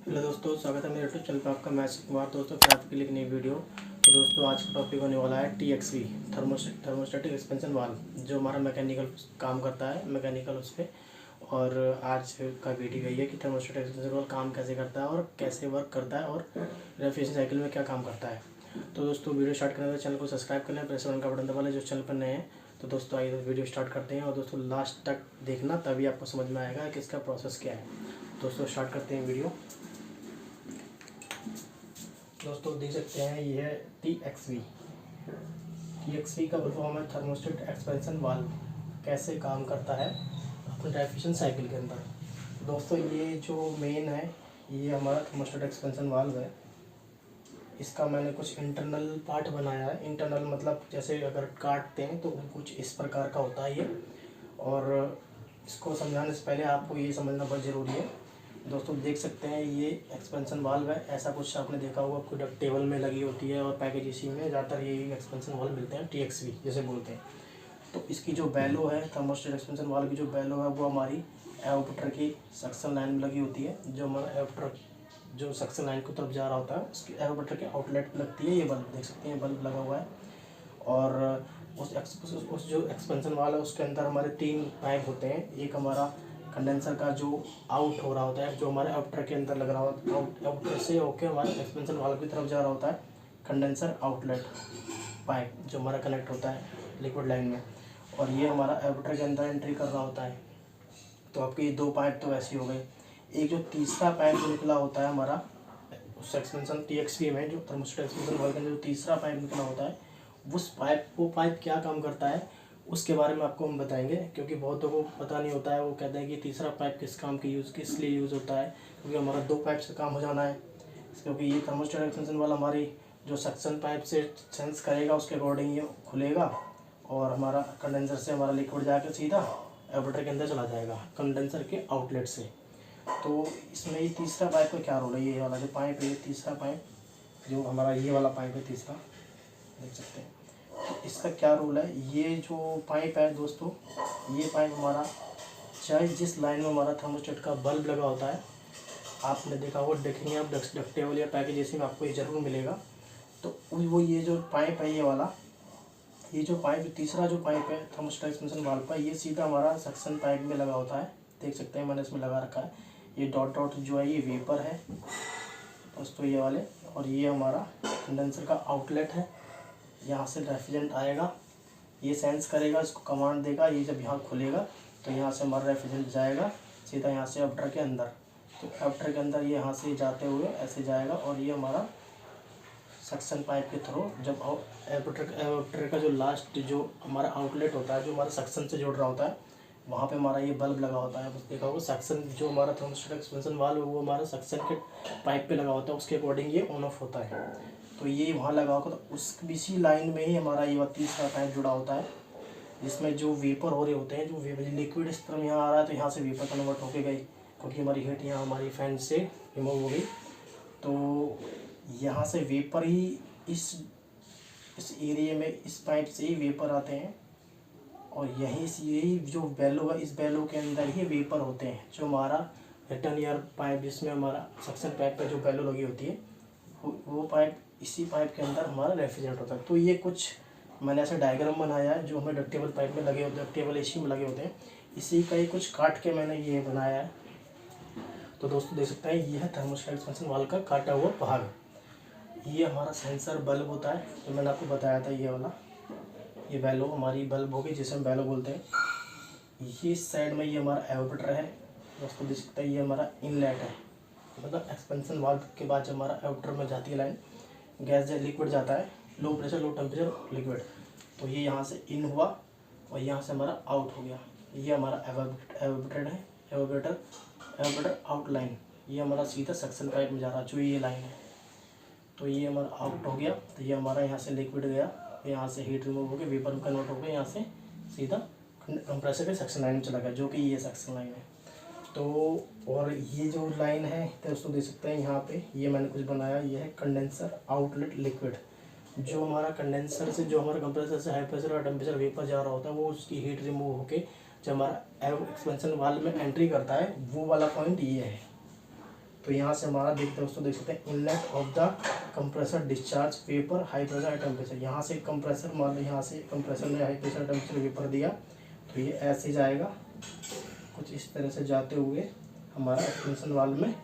Hello दोस्तों, स्वागत है मेरे यूट्यूब चैनल पर आपका। मैं कुमार दोस्तों फिर आपके लिए एक नई वीडियो। तो दोस्तों आज का टॉपिक होने वाला है TXV थर्मोस्टेटिक एक्सपेंशन वाल्व, जो हमारा मैकेनिकल काम करता है, मैकेनिकल उस पर। और आज का वीडियो यही है कि थर्मोस्टेटिक एक्सपेंशन वाल्व काम कैसे करता है और कैसे वर्क करता है और रेफ्रिजरेशन साइकिल में क्या काम करता है। तो दोस्तों वीडियो स्टार्ट करने से चैनल को सब्सक्राइब कर लें, प्रेस बटन का बटन दबा लें जो चैनल पर नए हैं। तो दोस्तों आइए वीडियो स्टार्ट करते हैं और दोस्तों लास्ट तक देखना, तभी आपको समझ में आएगा कि इसका प्रोसेस क्या है। दोस्तों स्टार्ट करते हैं वीडियो। दोस्तों देख सकते हैं ये है TXV का फुल फॉर्म है थर्मोस्टेट एक्सपेंशन वाल्व। कैसे काम करता है अपने रेफ्रिजरेशन साइकिल के अंदर। दोस्तों ये जो मेन है, ये हमारा थर्मोस्टेट एक्सपेंशन वाल्व है। इसका मैंने कुछ इंटरनल पार्ट बनाया है। इंटरनल मतलब जैसे अगर काटते हैं तो कुछ इस प्रकार का होता है ये। और इसको समझाने से पहले आपको ये समझना बहुत ज़रूरी है। दोस्तों देख सकते हैं ये एक्सपेंशन वाल्व है। ऐसा कुछ आपने देखा होगा, कोई डक टेबल में लगी होती है और पैकेज इसी में ज़्यादातर ये एक्सपेंशन वाल्व मिलते हैं, TXV जैसे बोलते हैं। तो इसकी जो बैलो है, थर्मोस्टेट एक्सपेंशन वाल्व की जो बैलो है, वो हमारी एवोपरेटर की सक्शन लाइन में लगी होती है। जो हमारा एवोपरेटर जो सक्शन लाइन की तरफ जा रहा होता है, उसकी एवोपरेटर के आउटलेट में लगती है ये बल्ब। देख सकते हैं बल्ब लगा हुआ है। और उस जो एक्सपेंशन वाल्व है उसके अंदर हमारे 3 पाइप होते हैं। एक हमारा कंडेंसर का जो आउट हो रहा होता है, जो हमारे आउटर के अंदर लग रहा होता है, आउटर से होके हमारे एक्सपेंशन वाल्व की तरफ जा रहा होता है कंडेंसर आउटलेट पाइप, जो हमारा कनेक्ट होता है लिक्विड लाइन में। और ये हमारा आउटर के अंदर एंट्री कर रहा होता है। तो आपके ये 2 पाइप तो वैसे ही हो गए। एक जो तीसरा पाइप जो निकला होता है हमारा उस एक्सपेंशन TXV में, जो थर्मोस्टेट एक्सपेंशन वाल्व के अंदर जो तीसरा पाइप निकला होता है, वो पाइप क्या काम करता है उसके बारे में आपको हम बताएंगे। क्योंकि बहुतों को पता नहीं होता है, वो कहते हैं कि तीसरा पाइप किस काम की किस लिए यूज़ होता है। क्योंकि हमारा 2 पाइप से काम हो जाना है। क्योंकि ये थर्मोस्टेट एक्सपेंशन वाला हमारी जो सक्शन पाइप से सेंस करेगा उसके अकॉर्डिंग ये खुलेगा, और हमारा कंडेंसर से हमारा लिक्विड जाकर सीधा एवोपरेटर के अंदर चला जाएगा कंडेंसर के आउटलेट से। तो इसमें ये तीसरा पाइप का क्या रोल है, ये वाला जो पाइप है, ये तीसरा पाइप जो हमारा ये वाला पाइप है तीसरा, देख सकते हैं। तो इसका क्या रोल है, ये जो पाइप है दोस्तों, ये पाइप हमारा चाहे जिस लाइन में हमारा थर्मोस्टेट का बल्ब लगा होता है, आपने देखा होगा, देखेंगे आप डक्टेबल या पैकेज जैसे में आपको ये ज़रूर मिलेगा। तो वो ये जो पाइप है ये वाला, ये जो पाइप तीसरा जो पाइप है थर्मोस्टेट एक्सपेंशन वाल्व का, ये सीधा हमारा सक्शन पाइप में लगा होता है। देख सकते हैं मैंने इसमें लगा रखा है। ये डॉट डॉट जो है ये वेपर है दोस्तों, ये वाले। और ये हमारा कंडेंसर का आउटलेट है। यहाँ से रेफ्रिजरेंट आएगा, ये सेंस करेगा, इसको कमांड देगा, ये जब यहाँ खुलेगा तो यहाँ से हमारा रेफ्रिजरेंट जाएगा सीधा यहाँ से एवोपरेटर के अंदर। तो एवोपरेटर के अंदर ये यहाँ से जाते हुए ऐसे जाएगा, और ये हमारा सक्शन पाइप के थ्रू जब एवोपरेटर का जो लास्ट जो हमारा आउटलेट होता है, जो हमारा सक्शन से जुड़ रहा होता है, वहाँ पे हमारा ये बल्ब लगा होता है। बस देखा होगा सक्शन जो हमारा थर्मोस्टेट एक्सपेंशन वाल्व है वो हमारा सक्शन के पाइप पे लगा होता है, उसके अकॉर्डिंग ये ऑन ऑफ होता है। तो ये वहाँ लगा होगा, तो उस इसी लाइन में ही हमारा ये तीसरा पाइप जुड़ा होता है, जिसमें जो वेपर हो रहे होते हैं, जो लिक्विड इस तरह यहाँ आ रहा है तो यहाँ से वेपर कन्वर्ट होके गई, क्योंकि हमारी हीट यहाँ हमारी फैन से रिमूव हो गई। तो यहाँ से वेपर ही इस एरिया में इस पाइप से ही वेपर आते हैं, और यही जो बैलो है, इस बैलो के अंदर ही वेपर होते हैं। जो हमारा रिटर्न एयर पाइप, जिसमें हमारा सक्शन पाइप पे जो बैलो लगी होती है, वो पाइप, इसी पाइप के अंदर हमारा रेफ्रिजरेंट होता है। तो ये कुछ मैंने ऐसा डायग्राम बनाया है जो हमें डक्टेबल पाइप में लगे होते हैं, डक्टेबल इसी में लगे होते हैं, इसी का ही कुछ काट के मैंने ये बनाया है। तो दोस्तों देख सकते हैं ये है थर्मोस्टेट एक्सपेंशन वाल्व का काटा हुआ भाग। ये हमारा सेंसर बल्ब होता है जो मैंने आपको बताया था, ये वाला, ये बैलो हमारी बल्ब होगी जिसे हम बैलो बोलते हैं। ये साइड में ये हमारा एवोपरेटर है दोस्तों, देख सकते हैं ये हमारा इनलेट है। मतलब एक्सपेंशन वाल्व के बाद जब हमारा एवोपरेटर में जाती है लाइन, गैस जब लिक्विड जाता है, low pressure low temperature liquid, तो ये यहाँ से इन हुआ और यहाँ से हमारा आउट हो गया। ये हमारा एवोपरेटर है, एवोपरेटर आउट लाइन, ये हमारा सीधा सक्शन पाइप में जा रहा जो ये लाइन है। तो ये हमारा आउट हो गया, तो ये हमारा यहाँ से लिक्विड गया, यहाँ से हीट रिमूव हो गया, वेपर में कन्वर्ट हो गया, यहाँ से सीधा कंप्रेसर के सक्शन लाइन में चला गया, जो कि ये सक्शन लाइन है। तो और ये जो लाइन है दोस्तों देख सकते हैं यहाँ पे, ये मैंने कुछ बनाया, ये है कंडेंसर आउटलेट लिक्विड। जो हमारा कंडेंसर से, जो हमारा कंप्रेसर से हाई प्रेशर और टेम्परेचर वेपर जा रहा होता है, वो उसकी हीट रिमूव होकर जब हमारा एक्सपेंशन वाल्व में एंट्री करता है, वो वाला पॉइंट ये है। तो यहाँ से हमारा देखते दोस्तों देख सकते हैं inlet of the compressor discharge vapour high pressure high temperature. यहाँ से कंप्रेसर मान लो, यहाँ से कंप्रेसर ने हाई प्रेशर टेम्परेचर वेपर दिया तो ये ऐसे जाएगा कुछ इस तरह से जाते हुए हमारा एक्सपेंशन वाल्व में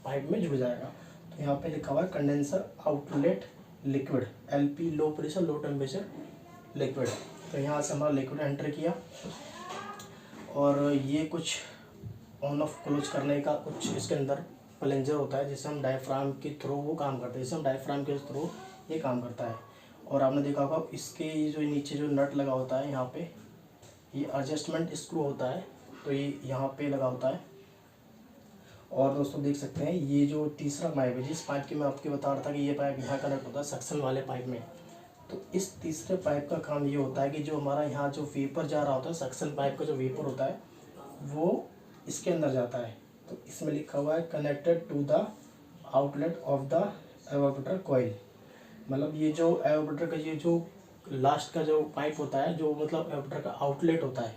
पाइप में जुड़ जाएगा। तो यहाँ पे लिखा हुआ है condenser outlet liquid LP low pressure low temperature liquid. तो यहाँ से हमारा लिक्विड एंटर किया और ये कुछ ऑन ऑफ क्लोज करने का कुछ इसके अंदर प्लेंजर होता है जिससे हम डायफ्राम के थ्रू वो काम करते हैं, जिससे हम डायफ्राम के थ्रू ये काम करता है। और आपने देखा होगा इसके ये जो नीचे जो नट लगा होता है यहाँ पे ये एडजस्टमेंट स्क्रू होता है, तो ये यहाँ पे लगा होता है। और दोस्तों देख सकते हैं ये जो तीसरा पाइप है, जिस पाइप की मैं आपको बता रहा था कि ये पाइप यहाँ कनेक्ट होता है सक्शन वाले पाइप में, तो इस तीसरे पाइप का काम ये होता है कि जो हमारा यहाँ जो वेपर जा रहा होता है सक्शन पाइप का जो वेपर होता है वो इसके अंदर जाता है। तो इसमें लिखा हुआ है connected to the outlet of the evaporator coil. मतलब ये जो एवापोरेटर का ये जो लास्ट का जो पाइप होता है, जो मतलब एवापोरेटर का आउटलेट होता है,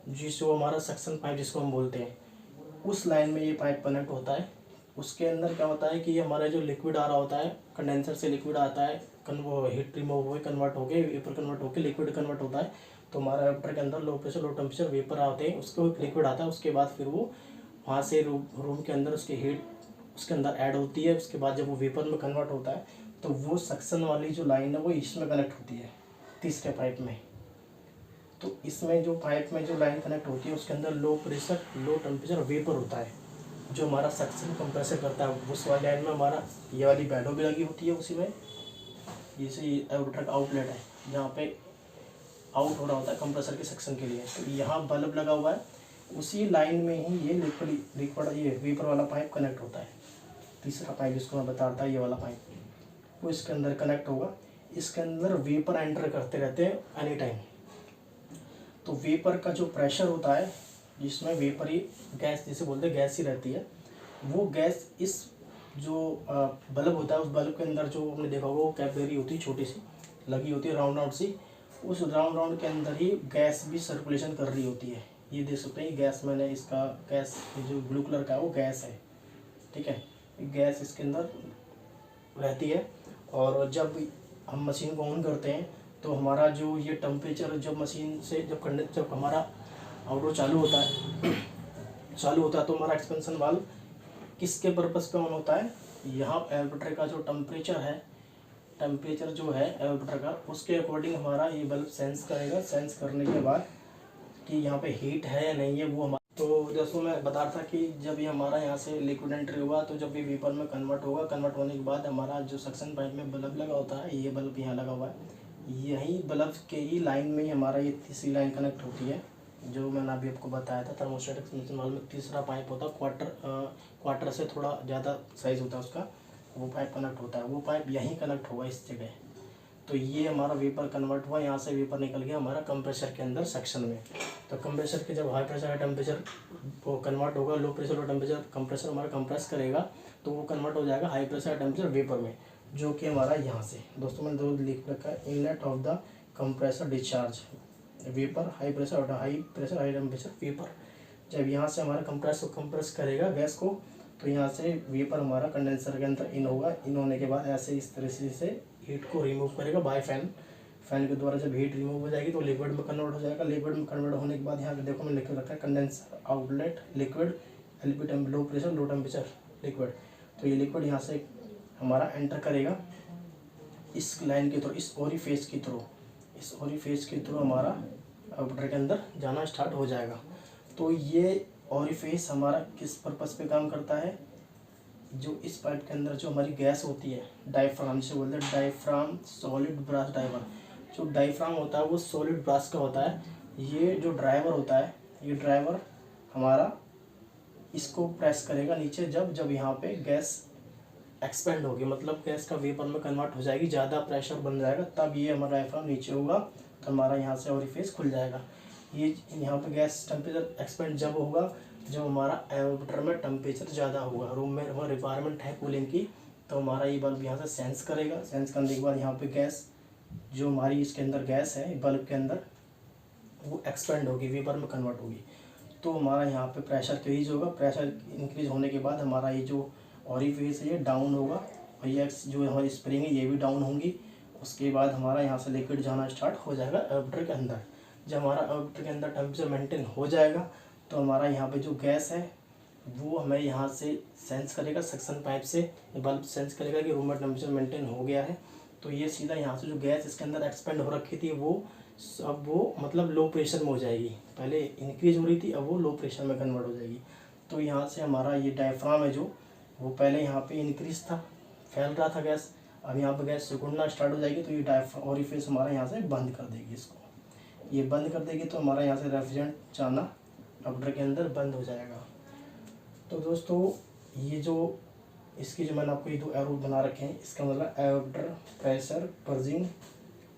जिसको हमारा सक्शन पाइप जिसको हम बोलते हैं, उस लाइन में ये पाइप कनेक्ट होता है। उसके अंदर क्या होता है कि ये हमारा जो लिक्विड आ रहा होता है, कंडेंसर से लिक्विड आता है, वो हीट रिमूव हुए कन्वर्ट होके वेपर कन्वर्ट होके लिक्विड कन्वर्ट होता है। तो हमारा एवापोरेटर के अंदर low pressure low temperature vapour आते हैं, उसको एक लिक्विड आता है। उसके बाद फिर वो वहाँ से रूम के अंदर उसकी हीट उसके अंदर ऐड होती है। उसके बाद जब वो वेपर में कन्वर्ट होता है तो वो सक्शन वाली जो लाइन है वो इसमें कनेक्ट होती है तीसरे पाइप में। तो इसमें जो पाइप में जो लाइन कनेक्ट होती है उसके अंदर low pressure low temperature vapour होता है जो हमारा सक्शन कंप्रेसर करता है। उस वाली लाइन में हमारा ये वाली बैडो भी लगी होती है उसी में। जैसे ये एवापोरेटर का आउटलेट है जहाँ पे आउट हो रहा होता है कंप्रेसर के सक्शन के लिए, तो यहाँ बल्ब लगा हुआ है, उसी लाइन में ही ये लिक्विड ये वेपर वाला पाइप कनेक्ट होता है। तीसरा पाइप जिसको मैं बता रहा था ये वाला पाइप वो इसके अंदर कनेक्ट होगा। इसके अंदर वेपर एंटर करते रहते हैं एनी टाइम। तो वेपर का जो प्रेशर होता है जिसमें वेपर ही गैस जिसे बोलते हैं गैस ही रहती है, वो गैस इस जो बल्ब होता है उस बल्ब के अंदर जो हमने देखा होगा वो कैपिलरी होती है छोटी सी लगी होती है राउंड राउंड सी, उस राउंड राउंड के अंदर ही गैस भी सर्कुलेशन कर रही होती है। ये देख सकते हैं गैस, मैंने इसका गैस जो ब्लू कलर का है वो गैस है, ठीक है। गैस इसके अंदर रहती है और जब हम मशीन को ऑन करते हैं तो हमारा जो ये टेम्परेचर जब मशीन से जब हमारा आउटडोर चालू होता है तो हमारा एक्सपेंशन वाल्व किसके पर्पस पे ऑन होता है, यहाँ एवापोरेटर का जो टेम्परेचर जो है एवापोरेटर का उसके अकॉर्डिंग हमारा ये बल्ब सेंस करेगा। सेंस करने के बाद कि यहाँ पे हीट है या नहीं है वो हमारा, तो दोस्तों मैं बता रहा था कि जब ये हमारा यहाँ से लिक्विड एंट्री हुआ तो जब ये वेपर में कन्वर्ट होगा, कन्वर्ट होने के बाद हमारा जो सक्शन पाइप में बल्ब लगा होता है, ये बल्ब यहाँ लगा हुआ है, यही बल्ब के ही लाइन में ही हमारा ये तीसरी लाइन कनेक्ट होती है जो मैंने अभी आपको बताया था। थर्मोस्टेट एक्सपेंशन वाल्व में तीसरा पाइप होता है, क्वार्टर से थोड़ा ज़्यादा साइज़ होता है उसका, वो पाइप कनेक्ट होता है। वो पाइप यहीं कनेक्ट होगा इस जगह। तो ये हमारा वेपर कन्वर्ट हुआ, यहाँ से वेपर निकल गया हमारा कंप्रेसर के अंदर सेक्शन में। तो कंप्रेसर के जब हाई प्रेशर हाई टेम्परेचर वो कन्वर्ट होगा, low pressure low temperature compressor हमारा कंप्रेस करेगा तो वो कन्वर्ट हो जाएगा high pressure high temperature vapour में, जो कि हमारा यहाँ से दोस्तों मैंने दो लिख रखा है inlet of the compressor discharge vapour high pressure high temperature vapour. जब यहाँ से हमारा कंप्रेस करेगा गैस को तो यहाँ से वेपर हमारा कंडेंसर के अंदर इन होगा। इन होने के बाद ऐसे इस तरह से हीट को रिमूव करेगा बाय फैन के द्वारा। जब हीट रिमूव हो जाएगी तो लिक्विड में कन्वर्ट हो जाएगा। लिक्विड में कन्वर्ट होने के बाद यहाँ पे देखो मैंने लिख रखा है condenser outlet liquid LP low pressure low temperature liquid. तो ये लिक्विड यहाँ से हमारा एंटर करेगा इस लाइन के थ्रू, इस ओरिफेस के थ्रू हमारा एवापोरेटर के अंदर जाना स्टार्ट हो जाएगा। तो ये ओरिफेस हमारा किस पर्पस पे काम करता है, जो इस पाइप के अंदर जो हमारी गैस होती है डायफ्राम से बोलते हैं, डायफ्राम सॉलिड ब्रास ड्राइवर। जो डायफ्राम होता है वो सॉलिड ब्रास का होता है। ये जो ड्राइवर होता है ये ड्राइवर हमारा इसको प्रेस करेगा नीचे जब यहाँ पे गैस एक्सपेंड होगी, मतलब गैस का वेपर में कन्वर्ट हो जाएगी, ज़्यादा प्रेशर बन जाएगा, तब ये हमारा डायफ्राम नीचे होगा तो हमारा यहाँ से ओरिफिस खुल जाएगा। ये यहाँ पे गैस टेम्परेचर एक्सपेंड जब होगा जब हमारा एवापोरेटर में टेम्परेचर ज़्यादा होगा, रूम में हमारा रिक्वायरमेंट है कूलिंग की, तो हमारा ये बल्ब यहाँ से सेंस करेगा। सेंस करने के बाद यहाँ पे गैस जो हमारी इसके अंदर गैस है बल्ब के अंदर वो एक्सपेंड होगी, वेपर में कन्वर्ट होगी। तो हमारा यहाँ पे प्रेशर इंक्रीज होगा। प्रेशर इंक्रीज होने के बाद हमारा ये जो ओरिफिस है ये डाउन होगा और ये जो हमारी स्प्रिंग है ये भी डाउन होंगी। उसके बाद हमारा यहाँ से लिक्विड जाना स्टार्ट हो जाएगा एवोपरेटर के अंदर। जब हमारा एवोपरेटर के अंदर टेम्परेचर मेंटेन हो जाएगा तो हमारा यहाँ पे जो गैस है वो हमें यहाँ से सेंस करेगा, सक्शन पाइप से बल्ब सेंस करेगा कि रूम में टेम्परेचर मेंटेन हो गया है। तो ये सीधा यहाँ से जो गैस इसके अंदर एक्सपेंड हो रखी थी वो अब वो मतलब लो प्रेशर में हो जाएगी। पहले इंक्रीज हो रही थी, अब वो लो प्रेशर में कन्वर्ट हो जाएगी। तो यहाँ से हमारा ये डायफ्राम है जो वो पहले यहाँ पे इंक्रीज था, फैल रहा था गैस, अब यहाँ पे गैस सिकुड़ना स्टार्ट हो जाएगी। तो ये डायफ्राम ओरिफिस हमारा यहाँ से बंद कर देगी, इसको ये बंद कर देगी तो हमारा यहाँ से रेफ्रिजरेंट जाना एवोपरेटर के अंदर बंद हो जाएगा। तो दोस्तों ये जो इसकी जो मैंने आपको ये दो एरो बना रखे हैं, इसका मतलब evaporator pressure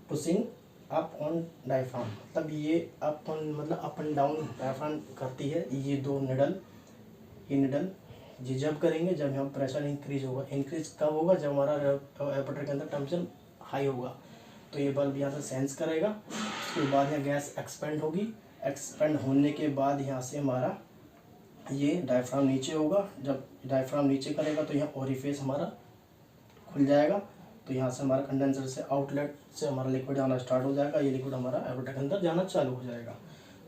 pushing up on diaphragm, मतलब ये अप ऑन मतलब अप एंड डाउन डायफ्राम करती है। ये दो निडल ये जब करेंगे जब यहाँ प्रेशर इंक्रीज होगा। इंक्रीज कब होगा? जब हमारा एवोपरेटर के अंदर टेम्परेचर हाई होगा। तो ये बल्ब यहाँ से सेंस करेगा, उसके बाद यहाँ गैस एक्सपेंड होगी। एक्सपेंड होने के बाद यहाँ से हमारा ये डायफ्राम नीचे होगा। जब डायफ्राम नीचे करेगा तो यहाँ ओरिफिस हमारा खुल जाएगा। तो यहाँ से हमारा कंडेंसर से आउटलेट से हमारा लिक्विड आना स्टार्ट हो जाएगा। ये लिक्विड हमारा एवोपरेटर के अंदर जाना चालू हो जाएगा।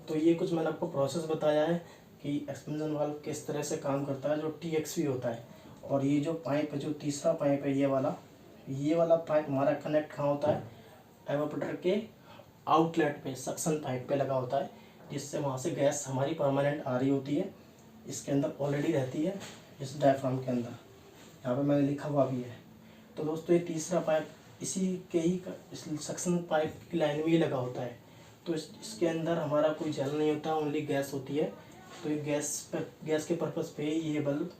तो ये कुछ मैंने आपको प्रोसेस बताया है कि एक्सपेंशन वाल्व किस तरह से काम करता है, जो TXV होता है। और ये जो पाइप है, जो तीसरा पाइप है ये वाला पाइप हमारा कनेक्ट कहाँ होता है? एवोपरेटर के आउटलेट पे, सक्शन पाइप पे लगा होता है, जिससे वहाँ से गैस हमारी परमानेंट आ रही होती है, इसके अंदर ऑलरेडी रहती है, इस डायफ्राम के अंदर। यहाँ पे मैंने लिखा हुआ भी है। तो दोस्तों ये तीसरा पाइप इसी के ही इस सक्शन पाइप की लाइन में ही लगा होता है। तो इसके अंदर हमारा कोई जल नहीं होता, ओनली गैस होती है। तो ये गैस के पर्पज़ पे ये बल्ब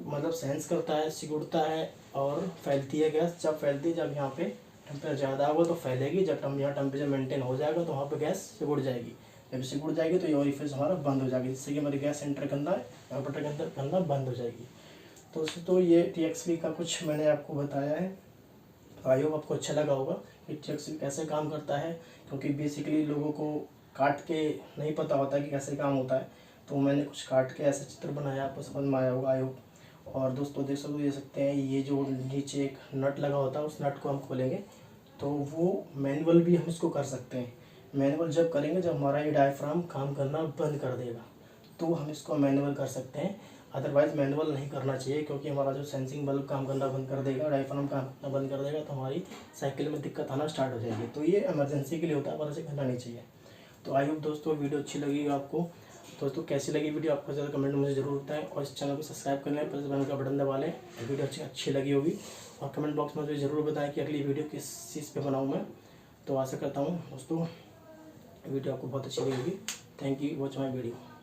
मतलब सेंस करता है, सिकुड़ता है और फैलती है गैस। जब फैलती है, जब यहाँ पे टेम्परेचर ज़्यादा होगा तो फैलेगी, जब यहाँ टेम्परेचर मेंटेन हो जाएगा तो वहाँ पे गैस सिकुड़ जाएगी। जब सिकुड़ जाएगी तो ये ओरिफिस हमारा बंद हो जाएगी, जिससे कि हमारी गैस एंटर करना एवोपरेटर के अंदर करना बंद हो जाएगी। तो ये TXV का कुछ मैंने आपको बताया है। आई होप आपको अच्छा लगा होगा कि TXV कैसे काम करता है, क्योंकि बेसिकली लोगों को काट के नहीं पता होता कि कैसे काम होता है। तो मैंने कुछ काट के ऐसे चित्र बनाया, आपको समझ में आया होगा आई होप। और दोस्तों देख सकते हैं ये जो नीचे एक नट लगा होता है, उस नट को हम खोलेंगे तो वो मैनुअल भी हम इसको कर सकते हैं। मैनुअल जब करेंगे जब हमारा ये डायफ्राम काम करना बंद कर देगा, तो हम इसको मैनुअल कर सकते हैं। अदरवाइज़ मैनुअल नहीं करना चाहिए, क्योंकि हमारा जो सेंसिंग बल्ब काम करना बंद कर देगा, डायफ्राम काम करना बंद कर देगा, तो हमारी साइकिल में दिक्कत आना स्टार्ट हो जाएगी। तो ये इमरजेंसी के लिए होता है, पर ऐसे करना नहीं चाहिए। तो आई होप दोस्तों वीडियो अच्छी लगी आपको। दोस्तों कैसी लगी वीडियो आपको ज़्यादा कमेंट में मुझे ज़रूर बताएं, और इस चैनल को सब्सक्राइब कर लें, प्लस बेल का बटन दबा लें। वीडियो अच्छी लगी होगी, और कमेंट बॉक्स में मुझे ज़रूर बताएं कि अगली वीडियो किस चीज़ पे बनाऊँ मैं। तो आशा करता हूँ दोस्तों वीडियो आपको बहुत अच्छी लगी होगी। Thank you watch my video.